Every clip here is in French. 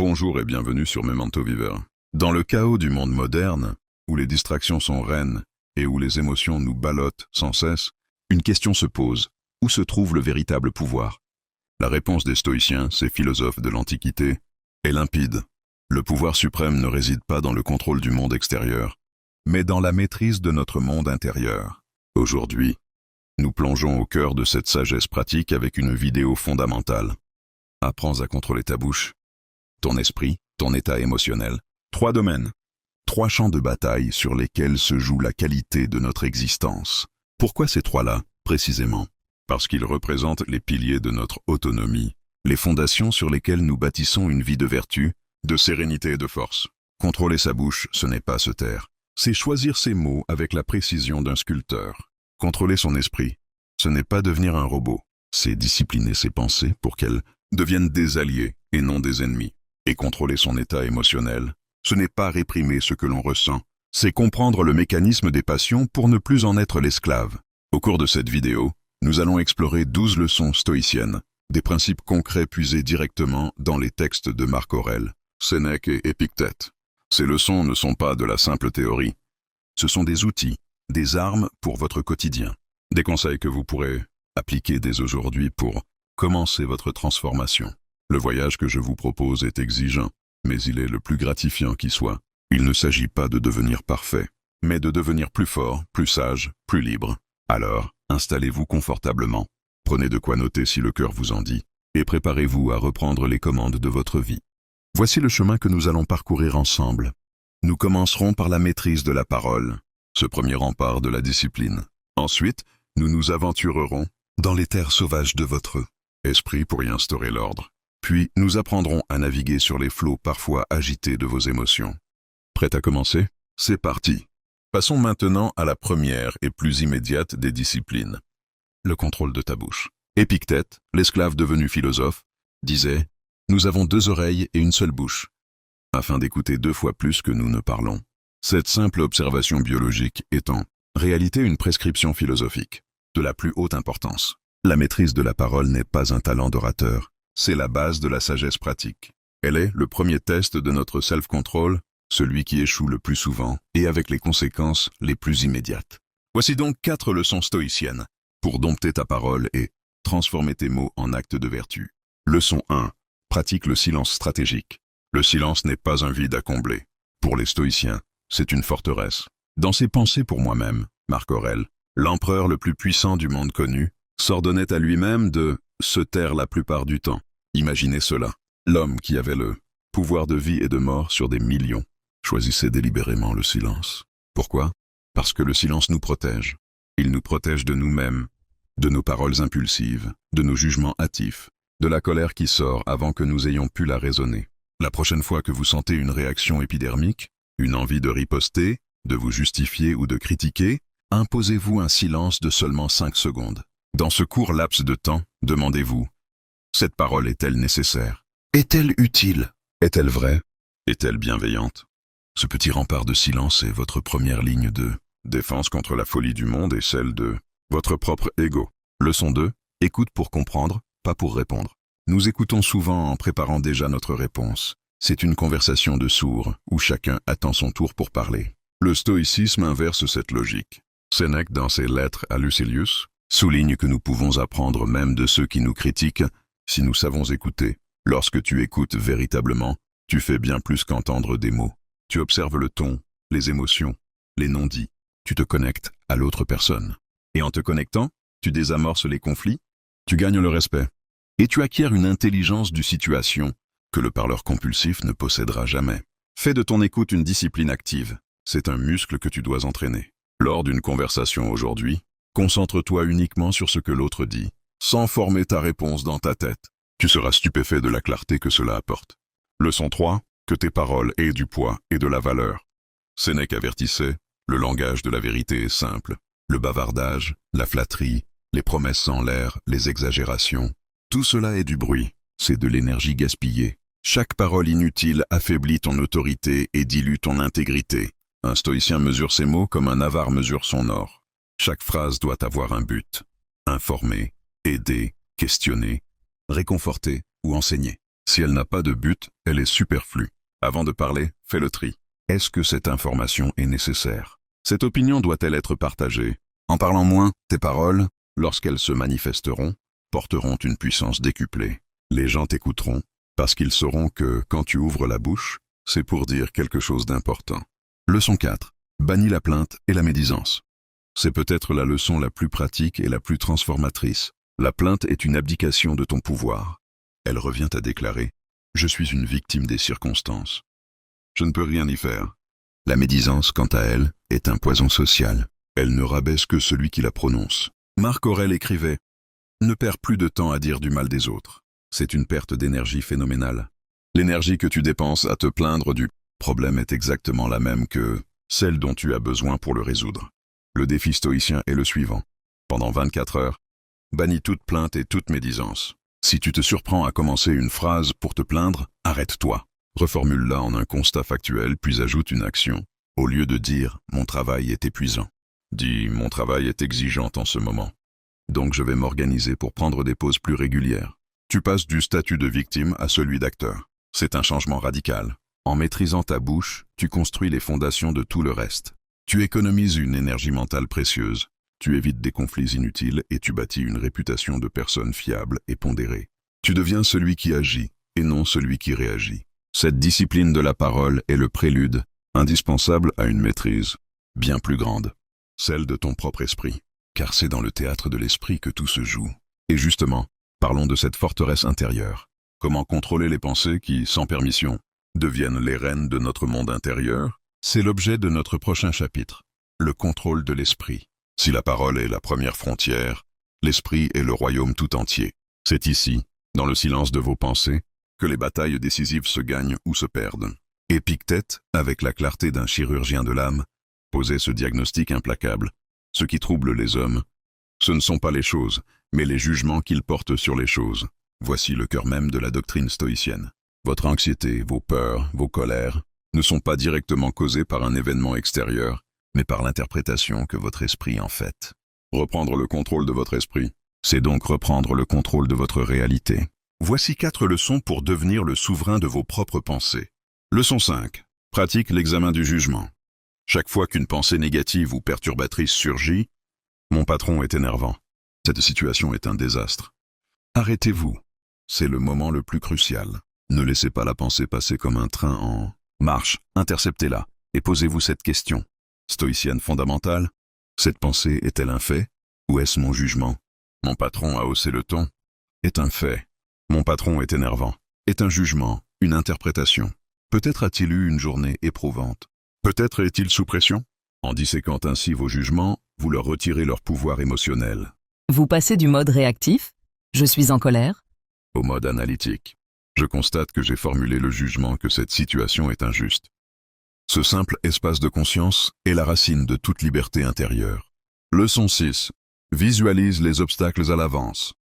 Bonjour et bienvenue sur Memento Viver. Dans le chaos du monde moderne, où les distractions sont reines et où les émotions nous ballottent sans cesse, une question se pose. Où se trouve le véritable pouvoir? La réponse des stoïciens, ces philosophes de l'Antiquité, est limpide. Le pouvoir suprême ne réside pas dans le contrôle du monde extérieur, mais dans la maîtrise de notre monde intérieur. Aujourd'hui, nous plongeons au cœur de cette sagesse pratique avec une vidéo fondamentale. Apprends à contrôler ta bouche, ton esprit, ton état émotionnel. 3 domaines, 3 champs de bataille sur lesquels se joue la qualité de notre existence. Pourquoi ces 3-là, précisément? Parce qu'ils représentent les piliers de notre autonomie, les fondations sur lesquelles nous bâtissons une vie de vertu, de sérénité et de force. Contrôler sa bouche, ce n'est pas se taire, c'est choisir ses mots avec la précision d'un sculpteur. Contrôler son esprit, ce n'est pas devenir un robot, c'est discipliner ses pensées pour qu'elles deviennent des alliés et non des ennemis. Et contrôler son état émotionnel, ce n'est pas réprimer ce que l'on ressent, c'est comprendre le mécanisme des passions pour ne plus en être l'esclave. Au cours de cette vidéo, nous allons explorer 12 leçons stoïciennes, des principes concrets puisés directement dans les textes de Marc Aurèle, Sénèque et Épictète. Ces leçons ne sont pas de la simple théorie, ce sont des outils, des armes pour votre quotidien, des conseils que vous pourrez appliquer dès aujourd'hui pour commencer votre transformation. Le voyage que je vous propose est exigeant, mais il est le plus gratifiant qui soit. Il ne s'agit pas de devenir parfait, mais de devenir plus fort, plus sage, plus libre. Alors, installez-vous confortablement, prenez de quoi noter si le cœur vous en dit, et préparez-vous à reprendre les commandes de votre vie. Voici le chemin que nous allons parcourir ensemble. Nous commencerons par la maîtrise de la parole, ce premier rempart de la discipline. Ensuite, nous nous aventurerons dans les terres sauvages de votre esprit pour y instaurer l'ordre. Puis, nous apprendrons à naviguer sur les flots parfois agités de vos émotions. Prêt à commencer? C'est parti! Passons maintenant à la première et plus immédiate des disciplines. Le contrôle de ta bouche. Épictète, l'esclave devenu philosophe, disait « Nous avons 2 oreilles et une seule bouche, afin d'écouter 2 fois plus que nous ne parlons. » Cette simple observation biologique est en réalité une prescription philosophique, de la plus haute importance. La maîtrise de la parole n'est pas un talent d'orateur, c'est la base de la sagesse pratique. Elle est le premier test de notre self-control, celui qui échoue le plus souvent et avec les conséquences les plus immédiates. Voici donc 4 leçons stoïciennes pour dompter ta parole et transformer tes mots en actes de vertu. Leçon 1. Pratique le silence stratégique. Le silence n'est pas un vide à combler. Pour les stoïciens, c'est une forteresse. Dans ses pensées pour moi-même, Marc Aurèle, l'empereur le plus puissant du monde connu, s'ordonnait à lui-même de se taire la plupart du temps. Imaginez cela. L'homme qui avait le pouvoir de vie et de mort sur des millions choisissait délibérément le silence. Pourquoi? Parce que le silence nous protège. Il nous protège de nous-mêmes, de nos paroles impulsives, de nos jugements hâtifs, de la colère qui sort avant que nous ayons pu la raisonner. La prochaine fois que vous sentez une réaction épidermique, une envie de riposter, de vous justifier ou de critiquer, imposez-vous un silence de seulement 5 secondes. Dans ce court laps de temps, demandez-vous: cette parole est-elle nécessaire? Est-elle utile? Est-elle vraie? Est-elle bienveillante? Ce petit rempart de silence est votre première ligne de défense contre la folie du monde et celle de votre propre ego. Leçon 2. Écoute pour comprendre, pas pour répondre. Nous écoutons souvent en préparant déjà notre réponse. C'est une conversation de sourds, où chacun attend son tour pour parler. Le stoïcisme inverse cette logique. Sénèque, dans ses lettres à Lucilius, souligne que nous pouvons apprendre même de ceux qui nous critiquent si nous savons écouter. Lorsque tu écoutes véritablement, tu fais bien plus qu'entendre des mots. Tu observes le ton, les émotions, les non-dits. Tu te connectes à l'autre personne. Et en te connectant, tu désamorces les conflits, tu gagnes le respect. Et tu acquiers une intelligence du situation que le parleur compulsif ne possédera jamais. Fais de ton écoute une discipline active. C'est un muscle que tu dois entraîner. Lors d'une conversation aujourd'hui, concentre-toi uniquement sur ce que l'autre dit, sans former ta réponse dans ta tête. Tu seras stupéfait de la clarté que cela apporte. Leçon 3. Que tes paroles aient du poids et de la valeur. Sénèque avertissait, le langage de la vérité est simple. Le bavardage, la flatterie, les promesses en l'air, les exagérations, tout cela est du bruit, c'est de l'énergie gaspillée. Chaque parole inutile affaiblit ton autorité et dilue ton intégrité. Un stoïcien mesure ses mots comme un avare mesure son or. Chaque phrase doit avoir un but. Informer, aider, questionner, réconforter ou enseigner. Si elle n'a pas de but, elle est superflue. Avant de parler, fais le tri. Est-ce que cette information est nécessaire? Cette opinion doit-elle être partagée? En parlant moins, tes paroles, lorsqu'elles se manifesteront, porteront une puissance décuplée. Les gens t'écouteront, parce qu'ils sauront que, quand tu ouvres la bouche, c'est pour dire quelque chose d'important. Leçon 4. Bannis la plainte et la médisance. C'est peut-être la leçon la plus pratique et la plus transformatrice. La plainte est une abdication de ton pouvoir. Elle revient à déclarer « Je suis une victime des circonstances. Je ne peux rien y faire. » La médisance, quant à elle, est un poison social. Elle ne rabaisse que celui qui la prononce. Marc Aurèle écrivait « Ne perds plus de temps à dire du mal des autres. C'est une perte d'énergie phénoménale. L'énergie que tu dépenses à te plaindre du problème est exactement la même que celle dont tu as besoin pour le résoudre. Le défi stoïcien est le suivant. Pendant 24 heures, bannis toute plainte et toute médisance. Si tu te surprends à commencer une phrase pour te plaindre, arrête-toi. Reformule-la en un constat factuel, puis ajoute une action. Au lieu de dire « mon travail est épuisant », dis « mon travail est exigeant en ce moment. Donc je vais m'organiser pour prendre des pauses plus régulières. » Tu passes du statut de victime à celui d'acteur. C'est un changement radical. En maîtrisant ta bouche, tu construis les fondations de tout le reste. Tu économises une énergie mentale précieuse. Tu évites des conflits inutiles et tu bâtis une réputation de personne fiable et pondérée. Tu deviens celui qui agit et non celui qui réagit. Cette discipline de la parole est le prélude, indispensable à une maîtrise, bien plus grande, celle de ton propre esprit. Car c'est dans le théâtre de l'esprit que tout se joue. Et justement, parlons de cette forteresse intérieure. Comment contrôler les pensées qui, sans permission, deviennent les reines de notre monde intérieur? C'est l'objet de notre prochain chapitre, le contrôle de l'esprit. Si la parole est la première frontière, l'esprit est le royaume tout entier. C'est ici, dans le silence de vos pensées, que les batailles décisives se gagnent ou se perdent. Épictète, avec la clarté d'un chirurgien de l'âme, posait ce diagnostic implacable. Ce qui trouble les hommes, ce ne sont pas les choses, mais les jugements qu'ils portent sur les choses. Voici le cœur même de la doctrine stoïcienne. Votre anxiété, vos peurs, vos colères, ne sont pas directement causées par un événement extérieur, mais par l'interprétation que votre esprit en fait. Reprendre le contrôle de votre esprit, c'est donc reprendre le contrôle de votre réalité. Voici 4 leçons pour devenir le souverain de vos propres pensées. Leçon 5. Pratique l'examen du jugement. Chaque fois qu'une pensée négative ou perturbatrice surgit, mon patron est énervant. Cette situation est un désastre. Arrêtez-vous. C'est le moment le plus crucial. Ne laissez pas la pensée passer comme un train en marche. Interceptez-la et posez-vous cette question. Stoïcienne fondamentale, cette pensée est-elle un fait ou est-ce mon jugement? Mon patron a haussé le ton est un fait. Mon patron est énervant est un jugement, une interprétation. Peut-être a-t-il eu une journée éprouvante. Peut-être est-il sous pression? En disséquant ainsi vos jugements, vous leur retirez leur pouvoir émotionnel. Vous passez du mode réactif, je suis en colère, Au mode analytique. Je constate que j'ai formulé le jugement que cette situation est injuste. Ce simple espace de conscience est la racine de toute liberté intérieure. Leçon 6. Visualise les obstacles à l'avance.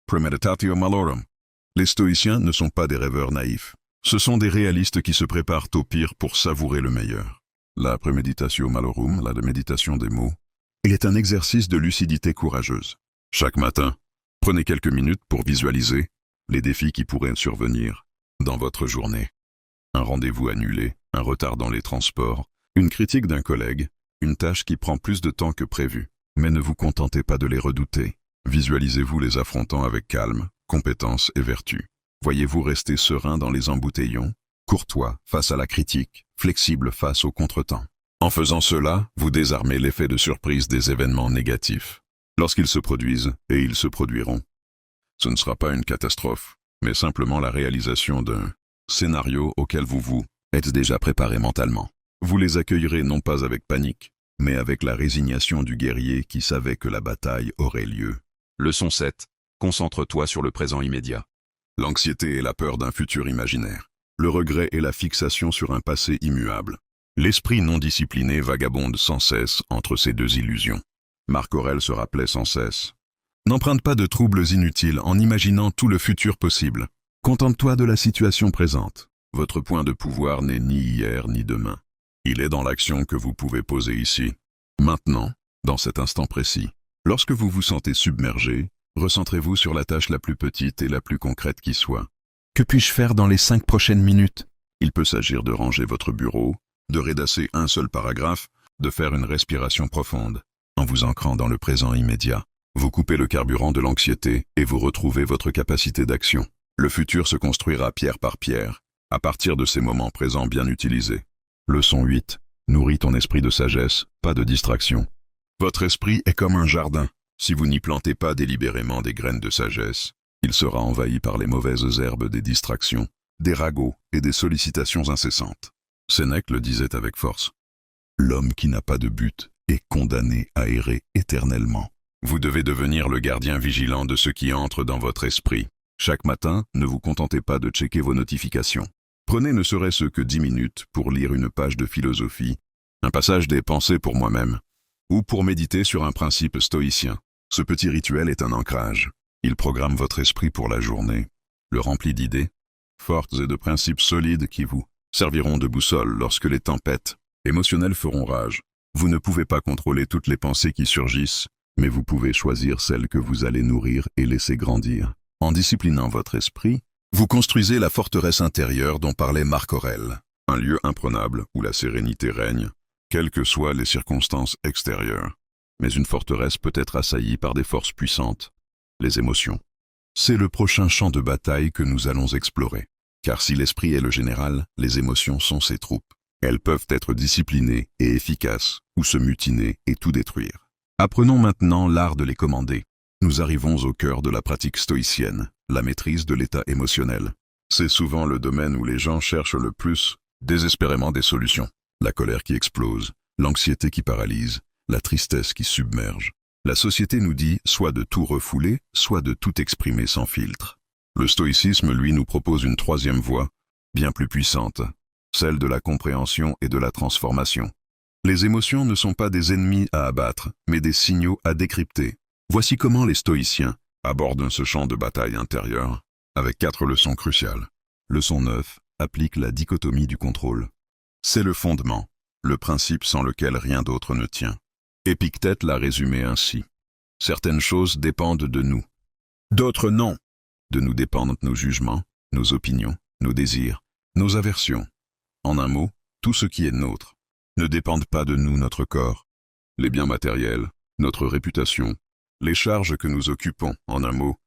Premeditatio malorum. Les stoïciens ne sont pas des rêveurs naïfs. Ce sont des réalistes qui se préparent au pire pour savourer le meilleur. La premeditatio malorum, la méditation des mots, il est un exercice de lucidité courageuse. Chaque matin, prenez quelques minutes pour visualiser les défis qui pourraient survenir dans votre journée. Un rendez-vous annulé, un retard dans les transports, une critique d'un collègue, une tâche qui prend plus de temps que prévu. Mais ne vous contentez pas de les redouter. Visualisez-vous les affrontant avec calme, compétence et vertu. Voyez-vous rester serein dans les embouteillons, courtois face à la critique, flexible face aux contretemps. En faisant cela, vous désarmez l'effet de surprise des événements négatifs. Lorsqu'ils se produisent, et ils se produiront, ce ne sera pas une catastrophe, mais simplement la réalisation d'un scénario auquel vous êtes déjà préparé mentalement. Vous les accueillerez non pas avec panique, mais avec la résignation du guerrier qui savait que la bataille aurait lieu. Leçon 7. Concentre-toi sur le présent immédiat. L'anxiété est la peur d'un futur imaginaire. Le regret est la fixation sur un passé immuable. L'esprit non discipliné vagabonde sans cesse entre ces deux illusions. Marc Aurèle se rappelait sans cesse. N'emprunte pas de troubles inutiles en imaginant tout le futur possible. Contente-toi de la situation présente. Votre point de pouvoir n'est ni hier ni demain. Il est dans l'action que vous pouvez poser ici, maintenant, dans cet instant précis. Lorsque vous vous sentez submergé, recentrez-vous sur la tâche la plus petite et la plus concrète qui soit. Que puis-je faire dans les 5 prochaines minutes? Il peut s'agir de ranger votre bureau, de rédacter un seul paragraphe, de faire une respiration profonde. En vous ancrant dans le présent immédiat, vous coupez le carburant de l'anxiété et vous retrouvez votre capacité d'action. Le futur se construira pierre par pierre, à partir de ces moments présents bien utilisés. Leçon 8. Nourris ton esprit de sagesse, pas de distraction. Votre esprit est comme un jardin. Si vous n'y plantez pas délibérément des graines de sagesse, il sera envahi par les mauvaises herbes des distractions, des ragots et des sollicitations incessantes. Sénèque le disait avec force. L'homme qui n'a pas de but est condamné à errer éternellement. Vous devez devenir le gardien vigilant de ce qui entre dans votre esprit. Chaque matin, ne vous contentez pas de checker vos notifications. Prenez ne serait-ce que 10 minutes pour lire une page de philosophie, un passage des Pensées pour moi-même, ou pour méditer sur un principe stoïcien. Ce petit rituel est un ancrage. Il programme votre esprit pour la journée, le remplit d'idées fortes et de principes solides qui vous serviront de boussole lorsque les tempêtes émotionnelles feront rage. Vous ne pouvez pas contrôler toutes les pensées qui surgissent, mais vous pouvez choisir celles que vous allez nourrir et laisser grandir. En disciplinant votre esprit, vous construisez la forteresse intérieure dont parlait Marc Aurèle, un lieu imprenable où la sérénité règne, quelles que soient les circonstances extérieures. Mais une forteresse peut être assaillie par des forces puissantes, les émotions. C'est le prochain champ de bataille que nous allons explorer. Car si l'esprit est le général, les émotions sont ses troupes. Elles peuvent être disciplinées et efficaces, ou se mutiner et tout détruire. Apprenons maintenant l'art de les commander. Nous arrivons au cœur de la pratique stoïcienne, la maîtrise de l'état émotionnel. C'est souvent le domaine où les gens cherchent le plus, désespérément, des solutions. La colère qui explose, l'anxiété qui paralyse, la tristesse qui submerge. La société nous dit soit de tout refouler, soit de tout exprimer sans filtre. Le stoïcisme, lui, nous propose une troisième voie, bien plus puissante, celle de la compréhension et de la transformation. Les émotions ne sont pas des ennemis à abattre, mais des signaux à décrypter. Voici comment les stoïciens abordent ce champ de bataille intérieure, avec 4 leçons cruciales. Leçon 9. Applique la dichotomie du contrôle. C'est le fondement, le principe sans lequel rien d'autre ne tient. Épictète l'a résumé ainsi. Certaines choses dépendent de nous, d'autres non. De nous dépendent nos jugements, nos opinions, nos désirs, nos aversions. En un mot, tout ce qui est nôtre. Ne dépendent pas de nous notre corps, les biens matériels, notre réputation, les charges que nous occupons, en un mot,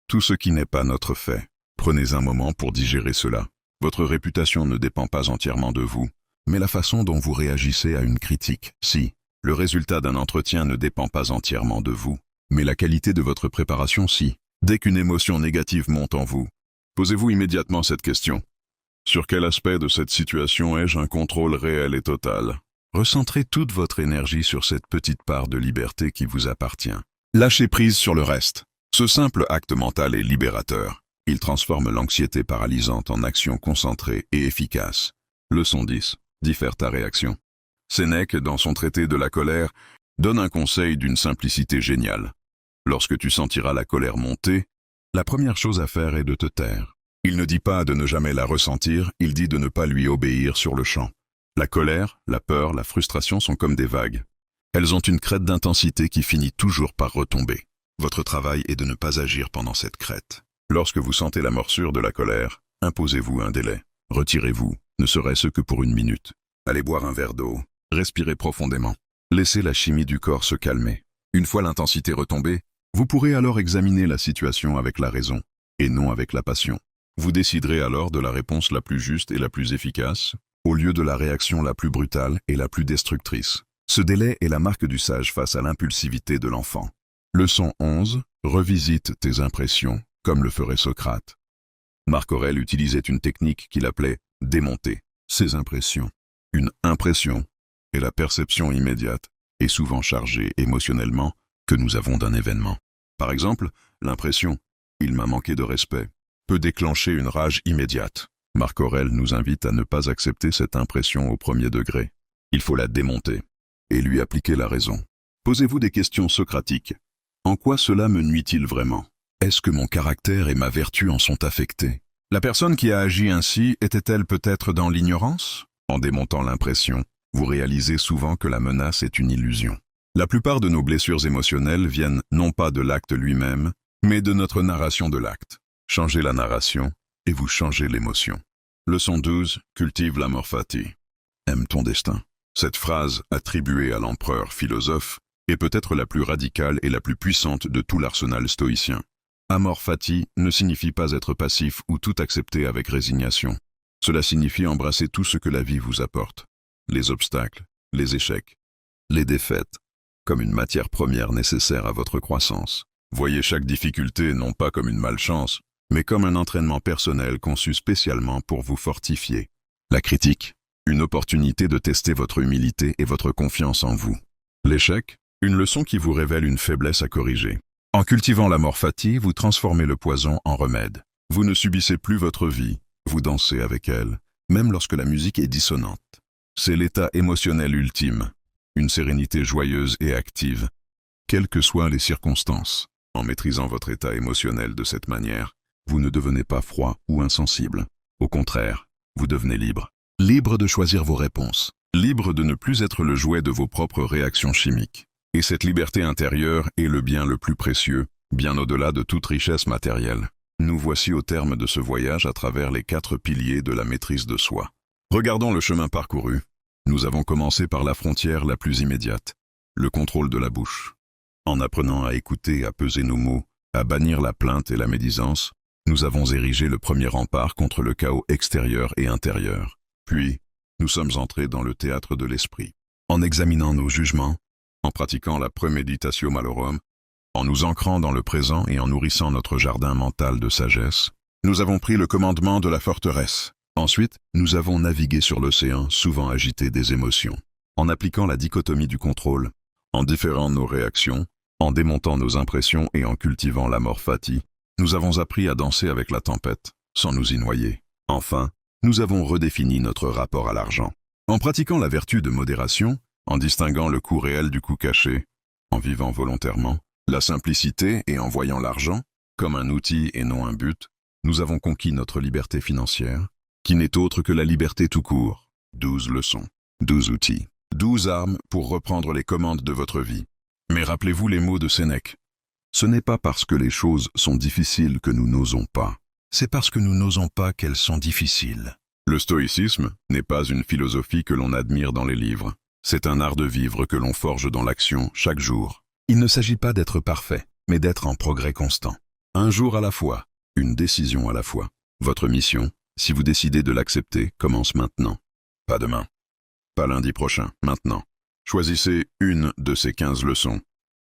tout ce qui n'est pas notre fait. Prenez un moment pour digérer cela. Votre réputation ne dépend pas entièrement de vous, mais la façon dont vous réagissez à une critique, si. Le résultat d'un entretien ne dépend pas entièrement de vous, mais la qualité de votre préparation, si. Dès qu'une émotion négative monte en vous, posez-vous immédiatement cette question. Sur quel aspect de cette situation ai-je un contrôle réel et total? Recentrez toute votre énergie sur cette petite part de liberté qui vous appartient. Lâchez prise sur le reste. Ce simple acte mental est libérateur. Il transforme l'anxiété paralysante en action concentrée et efficace. Leçon 10. Diffère ta réaction. Sénèque, dans son traité de la colère, donne un conseil d'une simplicité géniale. Lorsque tu sentiras la colère monter, la première chose à faire est de te taire. Il ne dit pas de ne jamais la ressentir, il dit de ne pas lui obéir sur le champ. La colère, la peur, la frustration sont comme des vagues. Elles ont une crête d'intensité qui finit toujours par retomber. Votre travail est de ne pas agir pendant cette crête. Lorsque vous sentez la morsure de la colère, imposez-vous un délai. Retirez-vous, ne serait-ce que pour 1 minute. Allez boire un verre d'eau. Respirez profondément. Laissez la chimie du corps se calmer. Une fois l'intensité retombée, vous pourrez alors examiner la situation avec la raison, et non avec la passion. Vous déciderez alors de la réponse la plus juste et la plus efficace, au lieu de la réaction la plus brutale et la plus destructrice. Ce délai est la marque du sage face à l'impulsivité de l'enfant. Leçon 11. Revisite tes impressions, comme le ferait Socrate. Marc Aurèle utilisait une technique qu'il appelait « démonter » ses impressions. Une impression est la perception immédiate et souvent chargée émotionnellement que nous avons d'un événement. Par exemple, l'impression « il m'a manqué de respect » peut déclencher une rage immédiate. Marc Aurèle nous invite à ne pas accepter cette impression au premier degré. Il faut la démonter et lui appliquer la raison. Posez-vous des questions socratiques. En quoi cela me nuit-il vraiment? Est-ce que mon caractère et ma vertu en sont affectés? La personne qui a agi ainsi était-elle peut-être dans l'ignorance? En démontant l'impression, vous réalisez souvent que la menace est une illusion. La plupart de nos blessures émotionnelles viennent non pas de l'acte lui-même, mais de notre narration de l'acte. Changez la narration, et vous changez l'émotion. Leçon 12. Cultive l'amor fati. Aime ton destin. Cette phrase, attribuée à l'empereur philosophe, est peut-être la plus radicale et la plus puissante de tout l'arsenal stoïcien. Amor fati ne signifie pas être passif ou tout accepter avec résignation. Cela signifie embrasser tout ce que la vie vous apporte. Les obstacles, les échecs, les défaites, comme une matière première nécessaire à votre croissance. Voyez chaque difficulté non pas comme une malchance, mais comme un entraînement personnel conçu spécialement pour vous fortifier. La critique, une opportunité de tester votre humilité et votre confiance en vous. L'échec, une leçon qui vous révèle une faiblesse à corriger. En cultivant l'amor fati, vous transformez le poison en remède. Vous ne subissez plus votre vie, vous dansez avec elle, même lorsque la musique est dissonante. C'est l'état émotionnel ultime, une sérénité joyeuse et active, quelles que soient les circonstances. En maîtrisant votre état émotionnel de cette manière, vous ne devenez pas froid ou insensible. Au contraire, vous devenez libre. Libre de choisir vos réponses. Libre de ne plus être le jouet de vos propres réactions chimiques. Et cette liberté intérieure est le bien le plus précieux, bien au-delà de toute richesse matérielle. Nous voici au terme de ce voyage à travers les 4 piliers de la maîtrise de soi. Regardons le chemin parcouru. Nous avons commencé par la frontière la plus immédiate, le contrôle de la bouche. En apprenant à écouter, à peser nos mots, à bannir la plainte et la médisance, nous avons érigé le premier rempart contre le chaos extérieur et intérieur. Puis, nous sommes entrés dans le théâtre de l'esprit. En examinant nos jugements, en pratiquant la premeditatio malorum, en nous ancrant dans le présent et en nourrissant notre jardin mental de sagesse, nous avons pris le commandement de la forteresse. Ensuite, nous avons navigué sur l'océan souvent agité des émotions. En appliquant la dichotomie du contrôle, en différant nos réactions, en démontant nos impressions et en cultivant l'amor fati, nous avons appris à danser avec la tempête, sans nous y noyer. Enfin, nous avons redéfini notre rapport à l'argent. En pratiquant la vertu de modération, en distinguant le coût réel du coût caché, en vivant volontairement, la simplicité et en voyant l'argent comme un outil et non un but, nous avons conquis notre liberté financière, qui n'est autre que la liberté tout court. 12 leçons, 12 outils, 12 armes pour reprendre les commandes de votre vie. Mais rappelez-vous les mots de Sénèque. Ce n'est pas parce que les choses sont difficiles que nous n'osons pas. C'est parce que nous n'osons pas qu'elles sont difficiles. Le stoïcisme n'est pas une philosophie que l'on admire dans les livres. C'est un art de vivre que l'on forge dans l'action chaque jour. Il ne s'agit pas d'être parfait, mais d'être en progrès constant. Un jour à la fois, une décision à la fois. Votre mission, si vous décidez de l'accepter, commence maintenant. Pas demain. Pas lundi prochain, maintenant. Choisissez une de ces 15 leçons.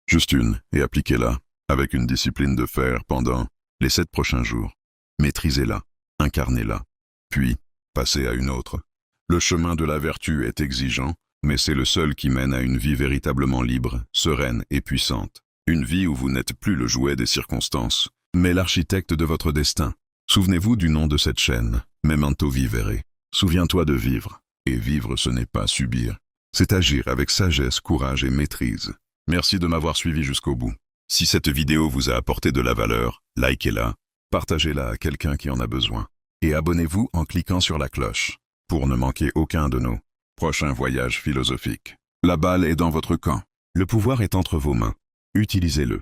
Juste une, et appliquez-la, avec une discipline de fer pendant les 7 prochains jours. Maîtrisez-la, incarnez-la, puis passez à une autre. Le chemin de la vertu est exigeant, mais c'est le seul qui mène à une vie véritablement libre, sereine et puissante. Une vie où vous n'êtes plus le jouet des circonstances, mais l'architecte de votre destin. Souvenez-vous du nom de cette chaîne, Memento Vivere. Souviens-toi de vivre. Et vivre, ce n'est pas subir. C'est agir avec sagesse, courage et maîtrise. Merci de m'avoir suivi jusqu'au bout. Si cette vidéo vous a apporté de la valeur, likez-la, partagez-la à quelqu'un qui en a besoin. Et abonnez-vous en cliquant sur la cloche, pour ne manquer aucun de nos prochains voyages philosophiques. La balle est dans votre camp. Le pouvoir est entre vos mains. Utilisez-le.